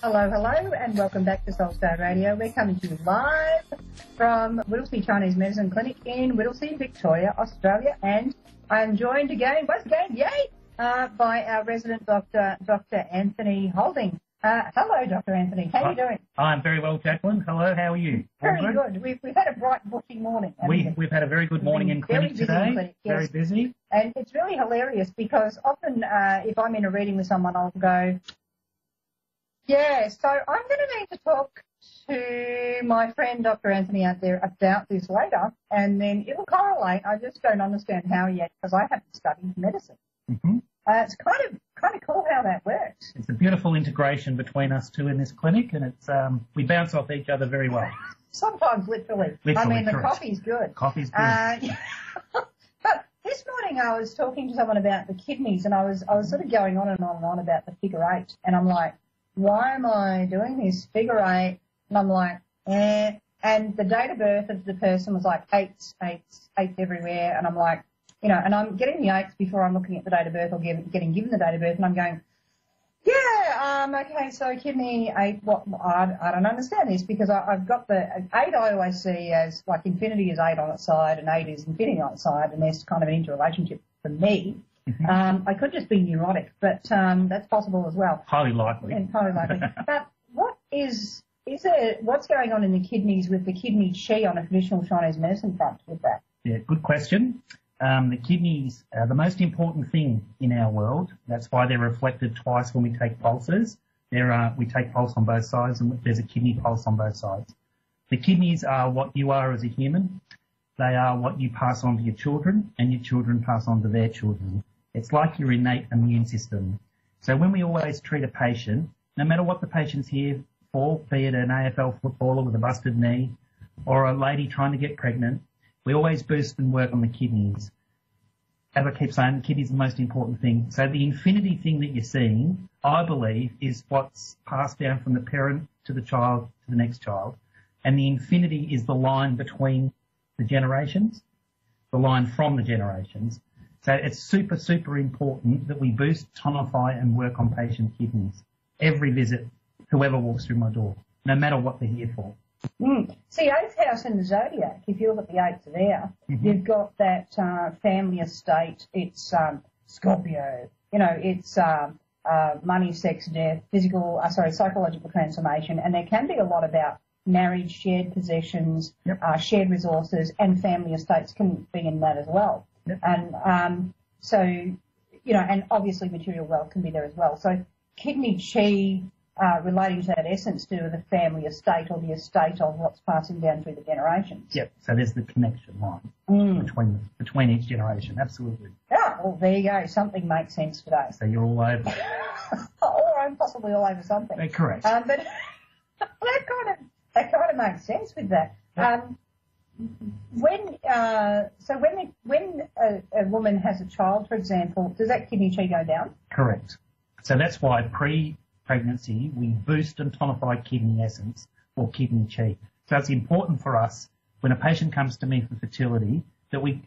Hello, and welcome back to Soulstar Radio. We're coming to you live from Whittlesea Chinese Medicine Clinic in Whittlesea, Victoria, Australia, and I am joined again, once again, by our resident doctor, Dr. Anthony Holding. Hello, Dr. Anthony. How are you doing? I'm very well, Jacqueline. Hello, how are you? Very good. We've had a bright, bushy morning. We've had a very good morning in clinic today. Clinic, yes. Very busy. And it's really hilarious because often if I'm in a reading with someone, I'll go, yeah, so I'm going to need to talk to my friend Dr. Anthony out there about this later, and then it'll correlate. I just don't understand how yet because I haven't studied medicine. Mm-hmm. It's kind of cool how that works. It's a beautiful integration between us two in this clinic, and it's we bounce off each other very well. Sometimes literally. I mean, the coffee's good. Coffee's good. But this morning I was talking to someone about the kidneys, and I was sort of going on and on and on about the figure eight, and I'm like, why am I doing this figure eight? And I'm like, eh. And the date of birth of the person was like eights everywhere, and I'm like, you know, and I'm getting the eights before I'm looking at the date of birth or getting given the date of birth, and I'm going, okay, so kidney eight, what, I don't understand this because I've got the eight I always see as like infinity is eight on its side and eight is infinity on its side, and there's kind of an interrelationship for me. Mm-hmm. I could just be neurotic, but that's possible as well. Highly likely. Highly likely. But what's going on in the kidneys with the kidney qi on a traditional Chinese medicine front with that? Yeah, good question. The kidneys are the most important thing in our world. That's why they're reflected twice when we take pulses. We take pulse on both sides, and there's a kidney pulse on both sides. The kidneys are what you are as a human. They are what you pass on to your children, and your children pass on to their children. It's like your innate immune system. So when we always treat a patient, no matter what the patient's here for, be it an AFL footballer with a busted knee or a lady trying to get pregnant, we always boost and work on the kidneys. As I keep saying, the kidneys are the most important thing. So the infinity thing that you're seeing, I believe, is what's passed down from the parent to the child to the next child. And the infinity is the line between the generations, the line from the generations. So it's super, super important that we boost, tonify and work on patient kidneys. Every visit, whoever walks through my door, no matter what they're here for. See, eighth house in the zodiac, if you look at the eights there, you've got that family estate, it's Scorpio, you know, it's money, sex, death, psychological transformation, and there can be a lot about marriage, shared possessions, shared resources, and family estates can be in that as well. Yep. And so, you know, and obviously material wealth can be there as well. So kidney qi relating to that essence to the family estate or the estate of what's passing down through the generations. Yep. So there's the connection line between each generation. Absolutely. Yeah. Well, there you go. Something makes sense today. So you're all over. Or I'm possibly all over something. Correct. But that kind of makes sense with that. Yep. When a woman has a child, for example, does that kidney qi go down? Correct. So that's why pre-pregnancy we boost and tonify kidney essence or kidney qi. So it's important for us when a patient comes to me for fertility that we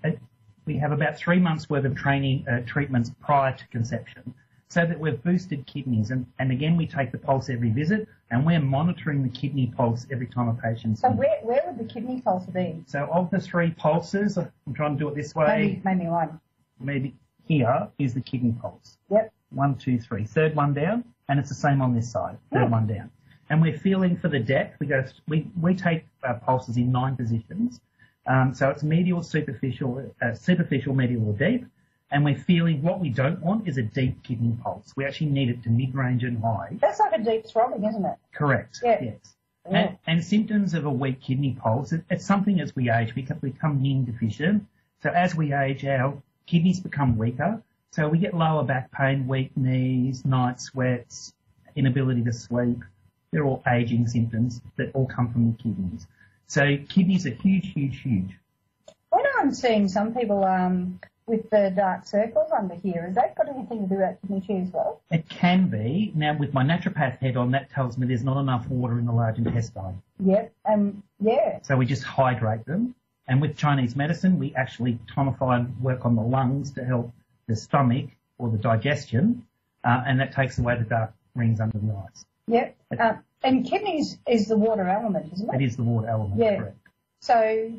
have about 3 months worth of training treatments prior to conception, so that we've boosted kidneys. And again, we take the pulse every visit, and we're monitoring the kidney pulse every time a patient's So where would the kidney pulse be? So of the 3 pulses, I'm trying to do it this way. Maybe one. Maybe here is the kidney pulse. Yep. 1, 2, 3. Third one down, and it's the same on this side. Third one down. And we're feeling for the depth. We take pulses in 9 positions. So it's medial, superficial, medial, or deep. And we're feeling what we don't want is a deep kidney pulse. We actually need it to mid-range and high. That's like a deep throbbing, isn't it? Correct. Yeah. Yes. Yeah. And symptoms of a weak kidney pulse, it's something as we age, we become yin deficient. So as we age, our kidneys become weaker. So we get lower back pain, weak knees, night sweats, inability to sleep. They're all aging symptoms that all come from the kidneys. So kidneys are huge, huge, huge. When I'm seeing some people with the dark circles under here, has that got anything to do with kidney qi as well? It can be. Now, with my naturopath head on, that tells me there's not enough water in the large intestine. Yep, yeah. So we just hydrate them. And with Chinese medicine, we actually tonify and work on the lungs to help the stomach or the digestion, and that takes away the dark rings under the eyes. Yep. And kidneys is the water element, isn't it? It is the water element, Yeah. correct. So,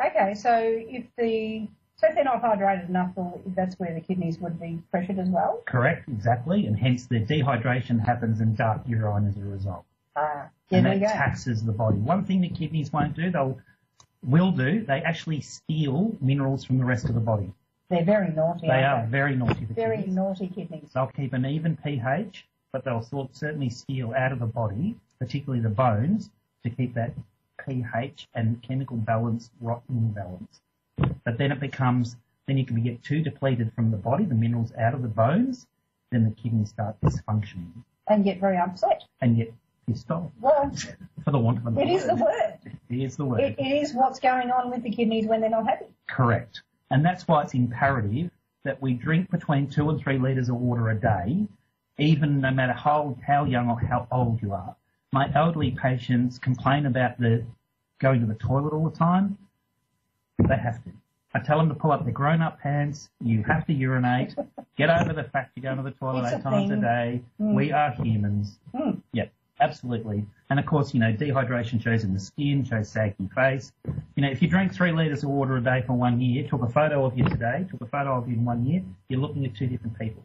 okay, so if they're not hydrated enough, that's where the kidneys would be pressured as well? Correct, exactly, and hence the dehydration happens in dark urine as a result. Yeah, and there that you go. taxes the body. One thing the kidneys won't do, they actually steal minerals from the rest of the body. They're very naughty, They aren't are very naughty, the Very kidneys. naughty kidneys. They'll keep an even pH, but they'll certainly steal out of the body, particularly the bones, to keep that pH and chemical balance right in balance. But then then you can get too depleted from the body, the minerals out of the bones, then the kidneys start dysfunctioning. And get very upset. And get pissed off. Well, for the want of another word. It is the word. It is the word. It is what's going on with the kidneys when they're not happy. Correct. And that's why it's imperative that we drink between 2 and 3 litres of water a day, even no matter how young or how old you are. My elderly patients complain about going to the toilet all the time. They have to. I tell them to pull up their grown-up pants. You have to urinate. Get over the fact you're going to the toilet 8 times a day. We are humans. Yep, absolutely. And, of course, dehydration shows in the skin, shows saggy face. If you drink 3 litres of water a day for 1 year, took a photo of you today, took a photo of you in 1 year, you're looking at 2 different people.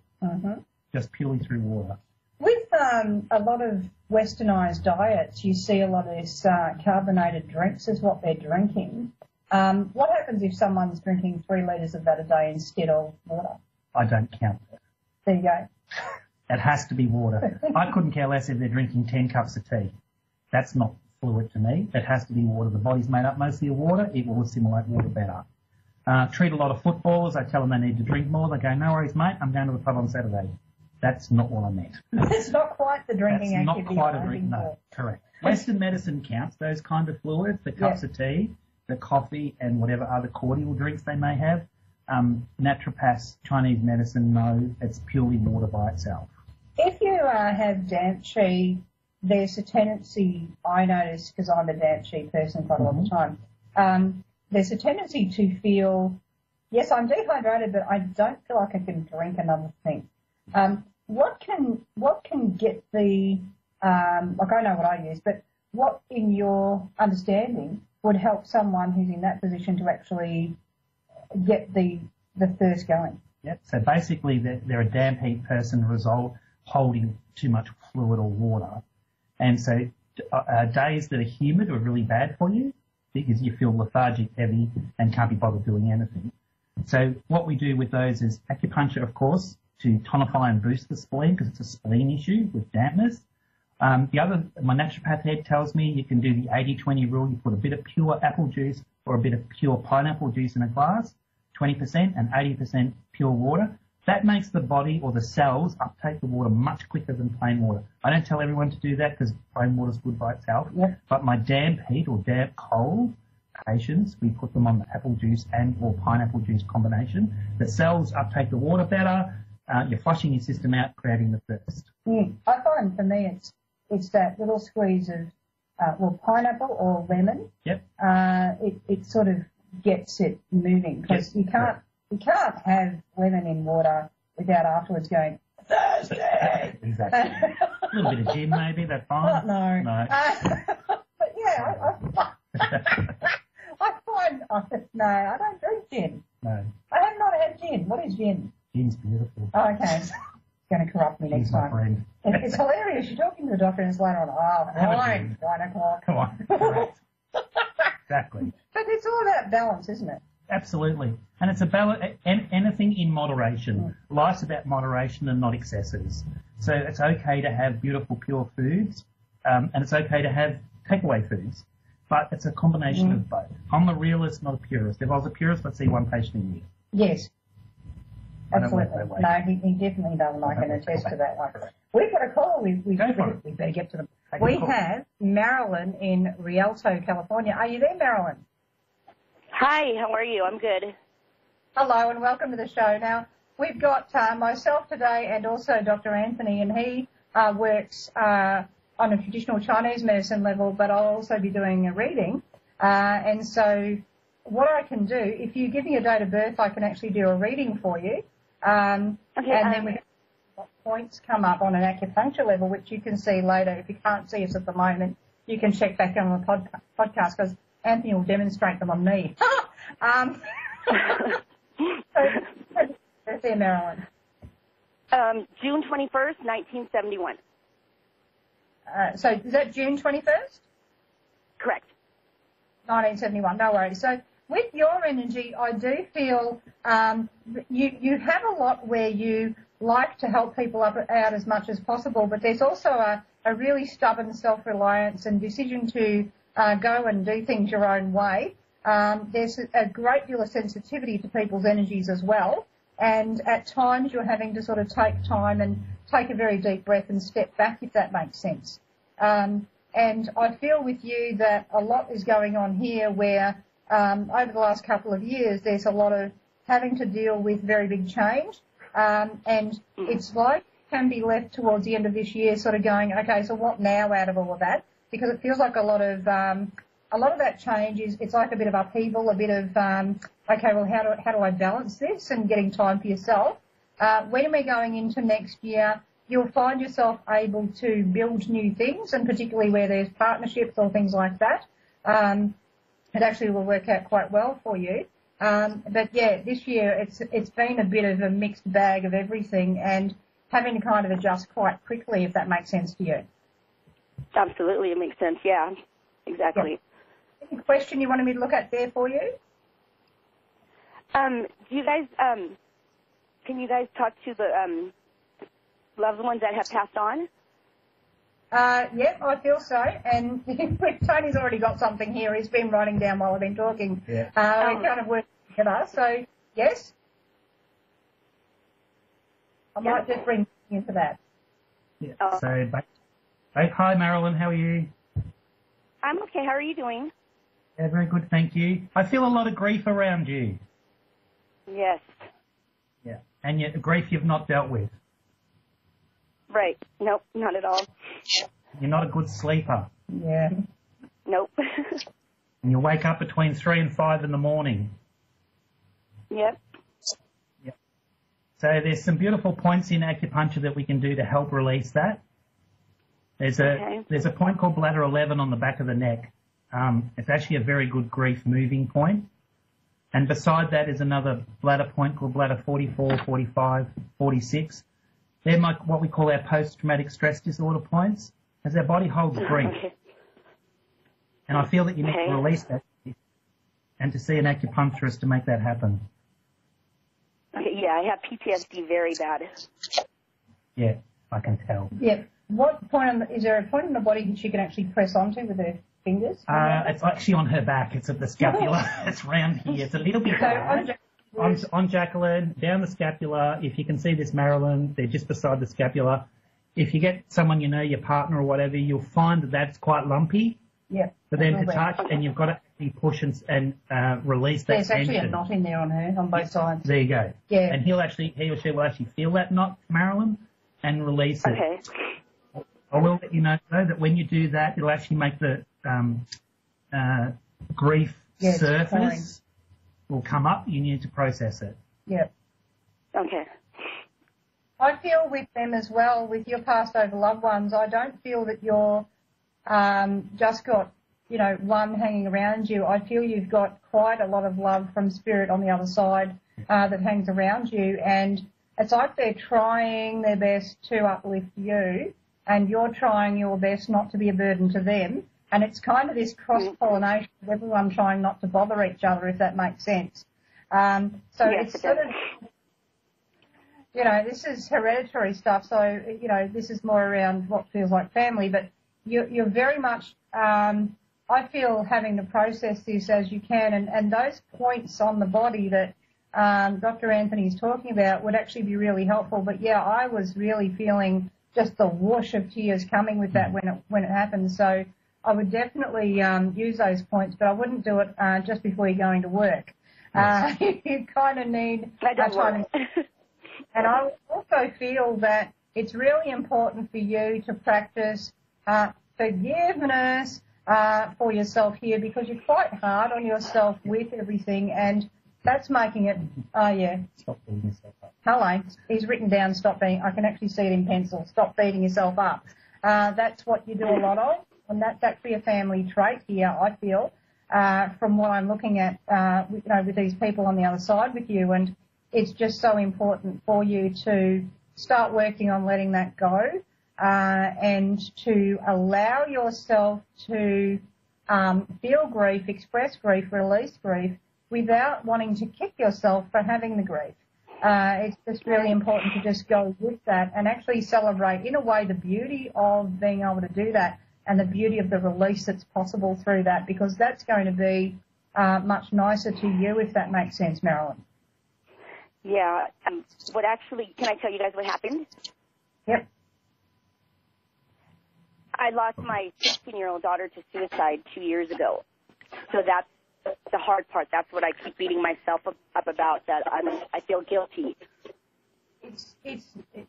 Just purely through water. With a lot of westernised diets, you see a lot of this carbonated drinks is what they're drinking. What happens if someone's drinking 3 litres of that a day instead of water? I don't count that. There you go. It has to be water. I couldn't care less if they're drinking 10 cups of tea. That's not fluid to me. It has to be water. The body's made up mostly of water. It will assimilate water better. Treat a lot of footballers. I tell them they need to drink more. They go, no worries, mate. I'm going to the pub on Saturday. That's not what I meant. It's not quite the drinking That's activity. not quite a drink. No, correct. Western medicine counts those kind of fluids, the cups of tea, the coffee, and whatever other cordial drinks they may have. Naturopaths, Chinese medicine, no, it's purely water by itself. If you have damp chi, there's a tendency, I notice, because I'm a damp chi person quite a lot of the time, there's a tendency to feel, yes, I'm dehydrated, but I don't feel like I can drink another thing. What can get the, I know what I use, but what in your understanding would help someone who's in that position to actually get the thirst going? Yep. So basically they're a damp heat person result holding too much fluid or water. And so days that are humid are really bad for you because you feel lethargic, heavy, and can't be bothered doing anything. So what we do with those is acupuncture, of course, to tonify and boost the spleen because it's a spleen issue with dampness. My naturopath head tells me you can do the 80-20 rule. You put a bit of pure apple juice or a bit of pure pineapple juice in a glass, 20% and 80% pure water. That makes the body or the cells uptake the water much quicker than plain water. I don't tell everyone to do that because plain water is good by itself. Yep. But my damp heat or damp cold patients, we put them on the apple juice and or pineapple juice combination. The cells uptake the water better. You're flushing your system out, creating the thirst. I find for me it's that little squeeze of pineapple or lemon. Yep. It sort of gets it moving because you can't have lemon in water without afterwards going thirsty. Exactly. A little bit of gin maybe, that's fine. No. But yeah, I find no, I don't drink gin. No. I have not had gin. What is gin? Gin's beautiful. Oh, okay. It's going to corrupt me next Gin's my time. friend. It's hilarious. You're talking to the doctor and it's later on, fine, 1 o'clock. Come on. Correct. Exactly. But it's all about balance, isn't it? Absolutely. And it's about anything in moderation. Life's about moderation and not excesses. So it's okay to have beautiful, pure foods, and it's okay to have takeaway foods. But it's a combination of both. I'm a realist, not a purist. If I was a purist, I'd see one patient a year. Yes. Absolutely. That way. No, he definitely doesn't. I can attest to that one. We've got a call. We better get to them. We have Marilyn in Rialto, California. Are you there, Marilyn? Hi, how are you? I'm good. Hello and welcome to the show. Now, we've got myself today and also Dr. Anthony, and he works on a traditional Chinese medicine level, but I'll also be doing a reading. And so what I can do, if you give me a date of birth, I can actually do a reading for you. Okay. And then points come up on an acupuncture level, which you can see later. If you can't see us at the moment, you can check back on the podcast because Anthony will demonstrate them on me. So, there, Marilyn. June 21st, 1971. So is that June 21st? Correct. 1971, no worries. So with your energy, I do feel you have a lot where you like to help people out as much as possible, but there's also a really stubborn self-reliance and decision to go and do things your own way. There's a great deal of sensitivity to people's energies as well, and at times you're having to sort of take time and take a very deep breath and step back, if that makes sense. And I feel with you that a lot is going on here where over the last couple of years there's a lot of having to deal with very big change, and it's like can be left towards the end of this year sort of going, okay, so what now out of all of that? Because it feels like a lot of that change it's like a bit of upheaval, a bit of, okay, well, how do I balance this and getting time for yourself? When we're going into next year, you'll find yourself able to build new things, and particularly where there's partnerships or things like that, it actually will work out quite well for you. But yeah, this year it's been a bit of a mixed bag of everything and having to kind of adjust quite quickly, if that makes sense to you. Absolutely, it makes sense. Yeah, exactly. Yeah. Any question you wanted me to look at there for you? Do you guys, can you guys talk to the loved ones that have passed on? Yeah, I feel so. And Tony's already got something here. He's been writing down while I've been talking. Yeah. We're kind of working together. So, yes? I might just bring you into that. Yeah. So, hi, Marilyn. How are you? I'm okay. How are you doing? Yeah, very good, thank you. I feel a lot of grief around you. Yes. Yeah. And yet, grief you've not dealt with. Right. Nope, not at all. You're not a good sleeper. Yeah. Nope. And you wake up between 3 and 5 in the morning. Yep. Yep. So there's some beautiful points in acupuncture that we can do to help release that. There's a point called bladder 11 on the back of the neck. It's actually a very good grief moving point. And beside that is another bladder point called bladder 44, 45, 46. They're what we call our post-traumatic stress disorder points, as our body holds grief. Okay. And I feel that you need to release that and to see an acupuncturist to make that happen. Okay, yeah, I have PTSD very bad. Yeah, I can tell. Yeah. What point is there a point in the body that she can actually press onto with her fingers? It's actually on her back. It's at the scapula. It's round here. It's a little bit bad. On Jacquelene, down the scapula. If you can see this, Marilyn, they're just beside the scapula. If you get someone you know, your partner or whatever, you'll find that that's quite lumpy. Yeah. For them to touch, and you've got to actually push and release that tension. There's actually a knot in there on her, on both sides. There you go. Yeah. And he or she will actually feel that knot, Marilyn, and release it. Okay. I will let you know, though, that when you do that, it'll actually make the grief surface will come up. You need to process it. Yeah. Okay. I feel with them as well, with your passed over loved ones, I don't feel that you're just got, one hanging around you. I feel you've got quite a lot of love from spirit on the other side that hangs around you, and it's like they're trying their best to uplift you, and you're trying your best not to be a burden to them, and it's kind of this cross-pollination of everyone trying not to bother each other, if that makes sense. Yes, it's sort of, this is hereditary stuff, so, this is more around what feels like family, but you're very much, I feel, having to process this as you can, and those points on the body that Dr. Anthony's talking about would actually be really helpful. But yeah, I was really feeling just the whoosh of tears coming with that when it happened. So I would definitely use those points, but I wouldn't do it just before you're going to work. Yes. You kind of need time. And I also feel that it's really important for you to practice forgiveness for yourself here, because you're quite hard on yourself with everything, and That's making it, oh yeah. Stop beating yourself up. Hello, he's written down stop beating, I can actually see it in pencil, stop beating yourself up. That's what you do a lot of, and that's actually a family trait here, I feel, from what I'm looking at, with these people on the other side with you, and it's just so important for you to start working on letting that go, and to allow yourself to feel grief, express grief, release grief, without wanting to kick yourself for having the grief. It's just really important to just go with that and actually celebrate, in a way, the beauty of being able to do that and the beauty of the release that's possible through that, because that's going to be much nicer to you, if that makes sense, Marilyn. Yeah. Can I tell you guys what happened? Yep. I lost my 16-year-old daughter to suicide 2 years ago. So that's the hard part. That's what I keep beating myself up about, that I feel guilty.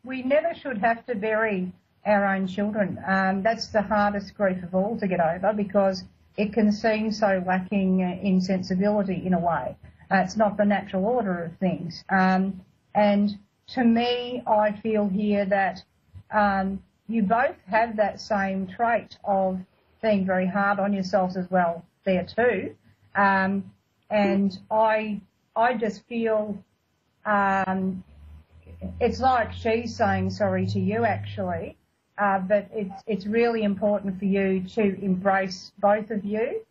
We never should have to bury our own children. That's the hardest grief of all to get over, because it can seem so lacking in sensibility in a way. It's not the natural order of things. And to me, I feel here that you both have that same trait of being very hard on yourselves as well there too. And I just feel it's like she's saying sorry to you, actually, but it's really important for you to embrace both of you.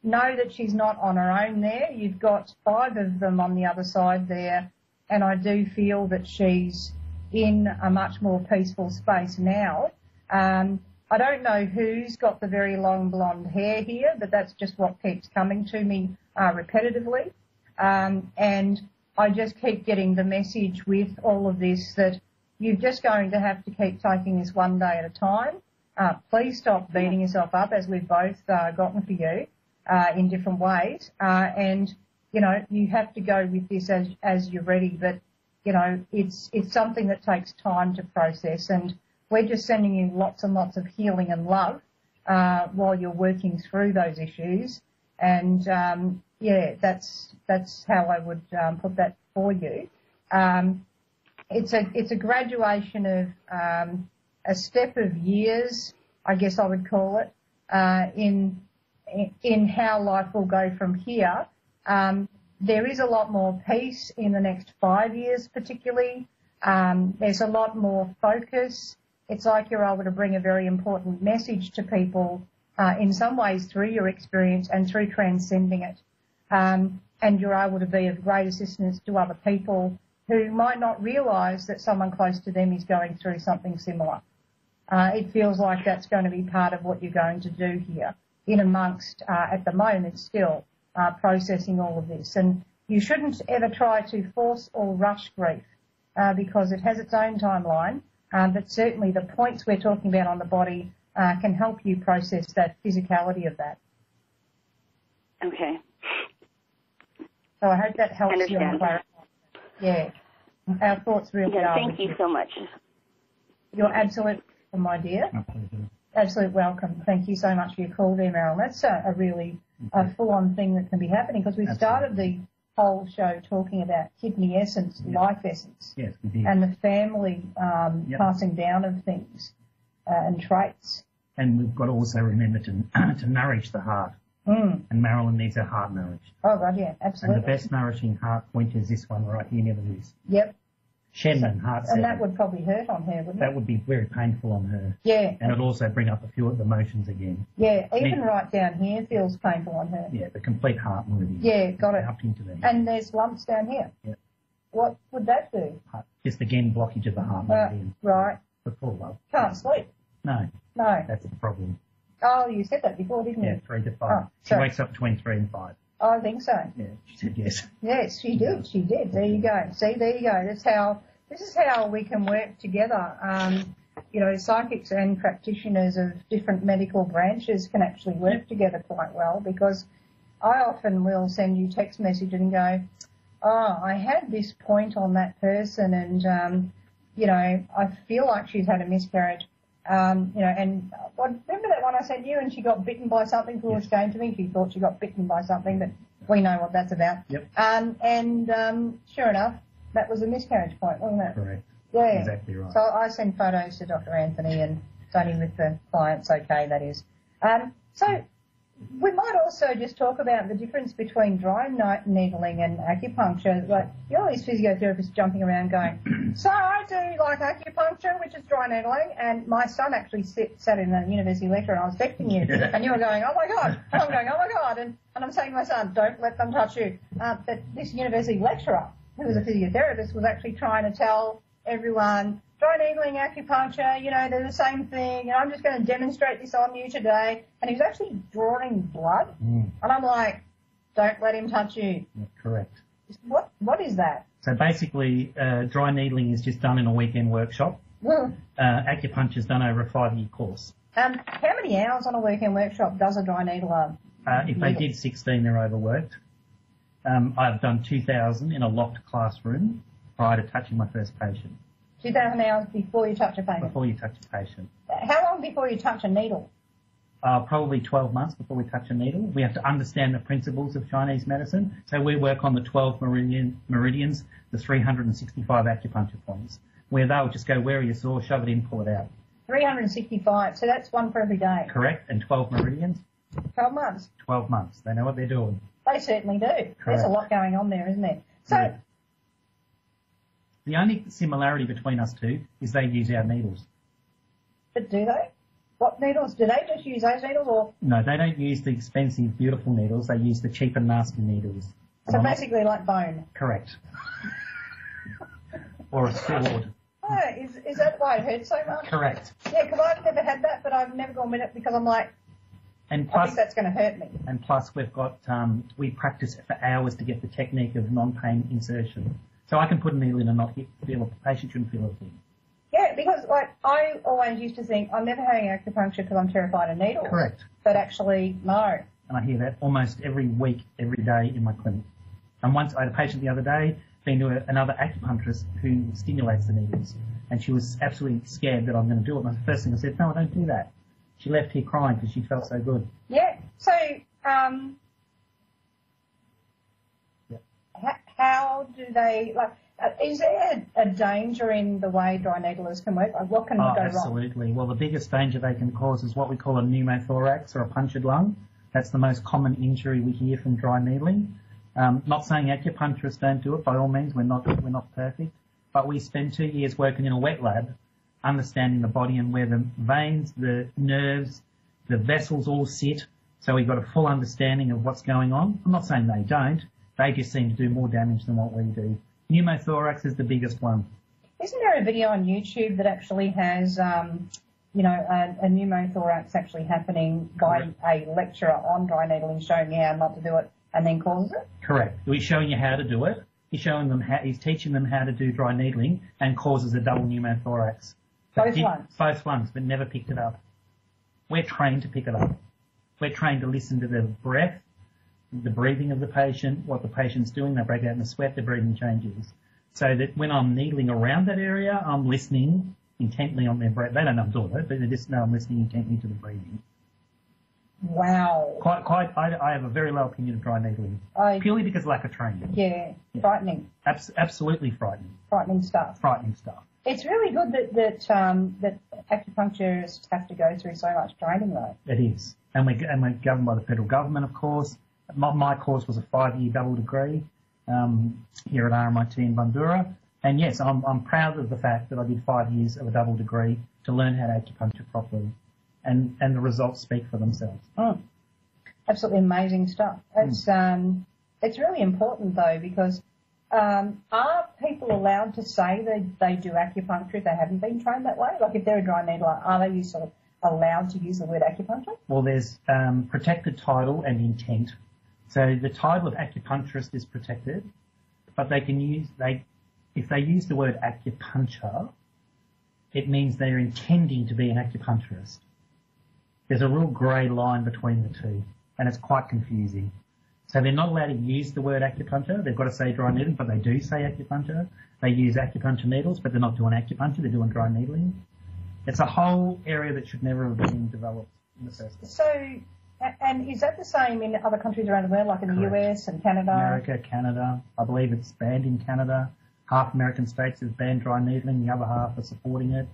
Know that she's not on her own there. You've got 5 of them on the other side there, and I do feel that she's in a much more peaceful space now. I don't know who's got the very long blonde hair here, but that's just what keeps coming to me repetitively. And I just keep getting the message with all of this that you're just going to have to keep taking this one day at a time. Please stop beating yourself up, as we've both gotten for you in different ways. And, you have to go with this as you're ready. But, it's something that takes time to process, and we're just sending you lots and lots of healing and love while you're working through those issues. And, that's how I would put that for you. It's a graduation of a step of years, I guess I would call it, in how life will go from here. There is a lot more peace in the next 5 years particularly. There's a lot more focus. It's like you're able to bring a very important message to people in some ways through your experience and through transcending it. And you're able to be of great assistance to other people who might not realise that someone close to them is going through something similar. It feels like that's going to be part of what you're going to do here, in amongst, at the moment still, processing all of this. And you shouldn't ever try to force or rush grief because it has its own timeline. But certainly the points we're talking about on the body can help you process that physicality of that. Okay. So I hope that helps you and clarify. Yeah. Our thoughts really are. Thank you so much. You're absolute welcome, my dear. Absolute welcome. Thank you so much for your call there, Marilyn. That's a really full-on thing that can be happening, because we started the whole show talking about kidney essence, life essence. Yes, we did. And the family passing down of things and traits. And we've got to also remember to nourish the heart. And Marilyn needs her heart nourished. Oh, God, yeah, absolutely. And the best nourishing heart point is this one right here, never lose. Yep. Shenman, heart And 7. that would probably hurt on her, wouldn't it? That would be very painful on her. Yeah. And it'd also bring up a few of the emotions again. Yeah, even right down here feels painful on her. Yeah, the complete heart meridian. Yeah, got it. Up into there. And there's lumps down here. Yeah. What would that do? Just again, blockage of the heart meridian. Right. For full love. Can't sleep. No. No. That's the problem. Oh, you said that before, didn't you? Yeah, 3 to 5. Oh, she wakes up between 3 and 5. I think so. Yeah, she said yes. Yes, she did. She did. There you go. See, there you go. This is how we can work together. Psychics and practitioners of different medical branches can actually work together quite well, because I often will send you text message and go, oh, I had this point on that person and, I feel like she's had a miscarriage. Remember that one I sent you and she got bitten by something? People was saying to me she thought she got bitten by something, but we know what that's about. Yep. Sure enough, that was a miscarriage point, wasn't it? Correct. Yeah. Exactly right. So I send photos to Dr. Anthony, and it's only with the clients okay, that is. So we might also just talk about the difference between dry needling and acupuncture. Like, you know, these physiotherapists jumping around going, so I do like acupuncture, which is dry needling, and my son actually sat in a university lecture and I was texting you, and you were going, oh my God, and I'm going, oh my God, and I'm saying to my son, don't let them touch you. But this university lecturer, who was a physiotherapist, was actually trying to tell everyone, dry needling, acupuncture, you know, they're the same thing, and I'm just going to demonstrate this on you today. And he was actually drawing blood, and I'm like, don't let him touch you. Yeah, correct. What is that? So basically, dry needling is just done in a weekend workshop. Acupuncture is done over a 5-year course. How many hours on a weekend workshop does a dry needler? If they did 16, they're overworked. I've done 2,000 in a locked classroom prior to touching my first patient. 2,000 hours before you touch a patient? Before you touch a patient. How long before you touch a needle? Probably 12 months before we touch a needle. We have to understand the principles of Chinese medicine. So we work on the 12 meridians, the 365 acupuncture points, where they'll just go, where are you sore, shove it in, pull it out. 365, so that's one for every day? Correct, and 12 meridians. 12 months? 12 months. They know what they're doing. They certainly do. Correct. There's a lot going on there, isn't there? So. Yeah. The only similarity between us two is they use our needles. But do they? What needles? Do they just use those needles, or? No, they don't use the expensive, beautiful needles. They use the cheap and nasty needles. So basically like bone? Correct. Or a sword. Oh, is that why it hurts so much? Correct. Yeah, because I've never had that, but I've never gone with it because I'm like, and plus, I think that's going to hurt me. And plus we've got, we practice for hours to get the technique of non-pain insertion. So I can put a needle in and not feel it. The patient shouldn't feel a thing. Yeah, because like I always used to think I'm never having acupuncture because I'm terrified of needles. Correct. But actually, no. And I hear that almost every week, every day in my clinic. And once I had a patient the other day, been to another acupuncturist who stimulates the needles, and she was absolutely scared that I'm going to do it. And the first thing I said, no, I don't do that. She left here crying because she felt so good. Yeah. So, how do they, like, is there a danger in the way dry needlers can work? Like, what can go wrong? Absolutely. Well, the biggest danger they can cause is what we call a pneumothorax or a punctured lung. That's the most common injury we hear from dry needling. Not saying acupuncturists don't do it. By all means, we're not perfect. But we spend 2 years working in a wet lab, understanding the body and where the veins, the nerves, the vessels all sit. So we've got a full understanding of what's going on. I'm not saying they don't. They just seem to do more damage than what we do. Pneumothorax is the biggest one. Isn't there a video on YouTube that actually has, a pneumothorax actually happening by a lecturer on dry needling showing you how not to do it and then causes it? Correct. He's showing you how to do it. He's teaching them how to do dry needling and causes a double pneumothorax. Both ones? Both ones, but never picked it up. We're trained to pick it up. We're trained to listen to the breath, the breathing of the patient, what the patient's doing. They break out in a sweat, their breathing changes. So that when I'm needling around that area, I'm listening intently on their breath. They don't know I'm doing it, but they just know I'm listening intently to the breathing. Wow. I have a very low opinion of dry needling, purely because of lack of training. Yeah. Frightening. Absolutely frightening. Frightening stuff. Frightening stuff. It's really good that acupuncturists have to go through so much training, though. It is. And we're governed by the federal government, of course. My course was a 5-year double degree here at RMIT in Bundoora. And yes, I'm proud of the fact that I did 5 years of a double degree to learn how to acupuncture properly. And the results speak for themselves. Oh, absolutely amazing stuff. It's really important, though, because are people allowed to say they do acupuncture if they haven't been trained that way? Like if they're a dry needler, are they sort of allowed to use the word acupuncture? Well, there's protected title and intent. So the title of acupuncturist is protected, but they can if they use the word acupuncture, it means they're intending to be an acupuncturist. There's a real grey line between the two, and it's quite confusing. So they're not allowed to use the word acupuncture. They've got to say dry needling, but they do say acupuncture. They use acupuncture needles, but they're not doing acupuncture. They're doing dry needling. It's a whole area that should never have been developed in the first place. So And is that the same in other countries around the world, like in the US and Canada? America, Canada. I believe it's banned in Canada. Half American states have banned dry needling, the other half are supporting it.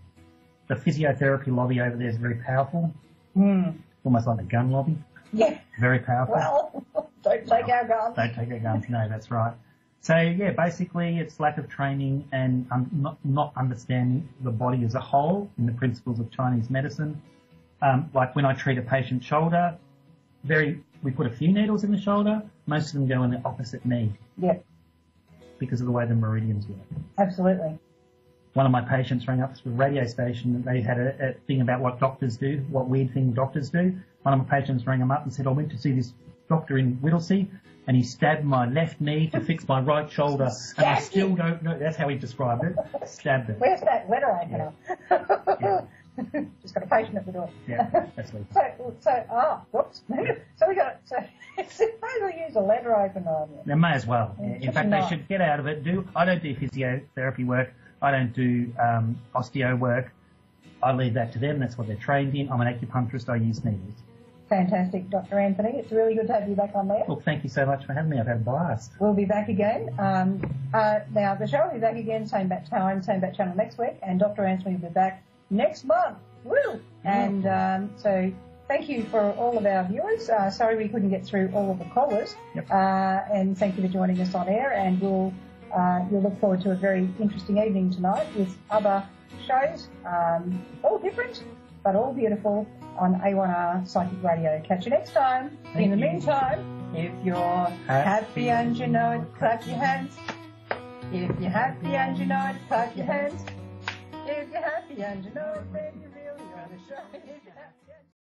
The physiotherapy lobby over there is very powerful. Almost like the gun lobby. Yeah. Very powerful. Well, don't take our guns. Don't take our guns. No, that's right. So yeah, basically it's lack of training and not understanding the body as a whole in the principles of Chinese medicine. Like when I treat a patient's shoulder, we put a few needles in the shoulder. Most of them go in the opposite knee. Yeah. Because of the way the meridians work. Absolutely. One of my patients rang up to a radio station and they had a thing about what doctors do, what weird thing doctors do. One of my patients rang him up and said, I went to see this doctor in Whittlesea and he stabbed my left knee to fix my right shoulder. And I still don't know. That's how he described it. Stabbed it. Where's that letter opener? Yeah. Just got a patient at the door. Yeah, that's legal. Whoops. So suppose we use a letter opener on you. They may as well. In fact, they should get out of it. I don't do physiotherapy work. I don't do osteo work. I leave that to them. That's what they're trained in. I'm an acupuncturist. I use needles. Fantastic, Dr. Anthony. It's really good to have you back on there. Well, thank you so much for having me. I've had a blast. We'll be back again. Now, the show will be back again, same bat time, same bat channel next week, and Dr. Anthony will be back next month. Woo! And so thank you for all of our viewers. Sorry we couldn't get through all of the callers. Yep. And thank you for joining us on air, and you'll look forward to a very interesting evening tonight with other shows, all different, but all beautiful on A1R Psychic Radio. Catch you next time. In the meantime, if you're happy and you know it, clap your hands. If you're happy and you know it, clap your hands. If you're happy and you know it, then you really ought to show it.